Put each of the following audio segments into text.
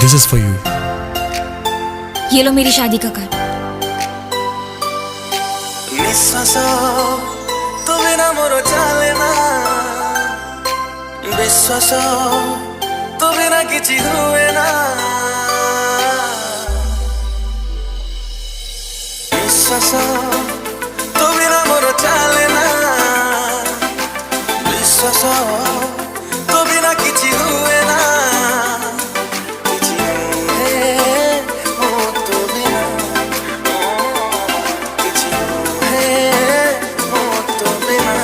This is for you. ये लो मेरी शादी का कार्ड। निश्वास तो बिना मोर चले ना, विश्वास तो बिना किछि हुए ना, विश्वास तो बिना मोर चले ना, विश्वास तो बिना किछि हुए ना, किछि नुहे मो तो बिना, किछि नुहे मो तो बिना।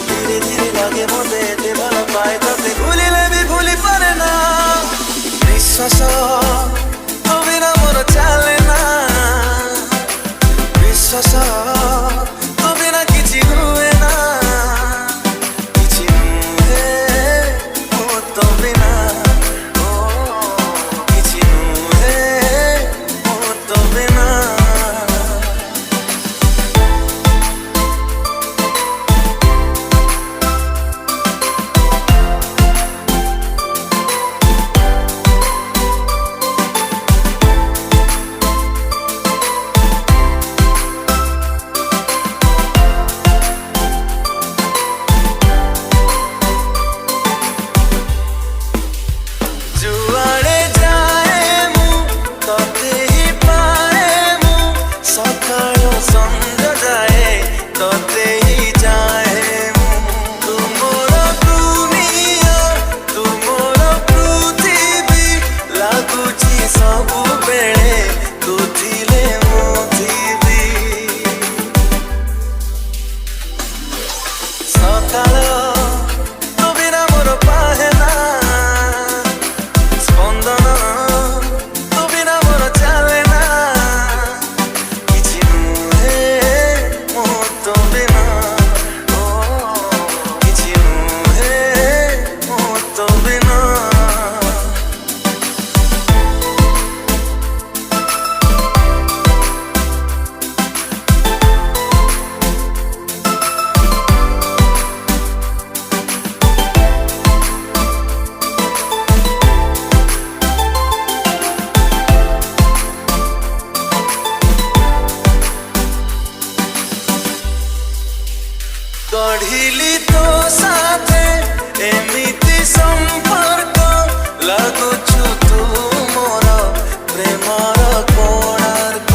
धीरे धीरे लागे मोते एते भल पाए तते भूलिले भी भूली पारे ना, विश्वास तो बिना मोर चले ना, विश्वास तो बिना किछि हुए ना, किछि नुहे मो तो बिना, किछि नुहे मो तो बिना। जुआड़े जाए मु तते ही पाए मु, सकाळो संध्या जाए तते ही जाए मु। तू मोर दुनिया, तू मोर पृथ्वी, लागुची सबु बेले तू थिले मो थिबी। सकाळ तो बिना मोर पाहे ना, स्पंदन तो बिना मोर चले ना, किछि नुहे मो तो बिना, किछि नुहे मो तो बिना। गढ़िली तो साथे एमिति संपर्क, लागुछु तू मोर प्रेमर कोणार्क।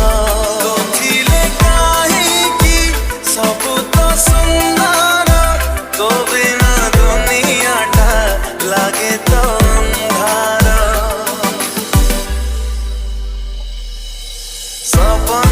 कथिले काहीकि सबु तो सुंदर, तो बिना दुनियाटा लागे तो अंधार। सपन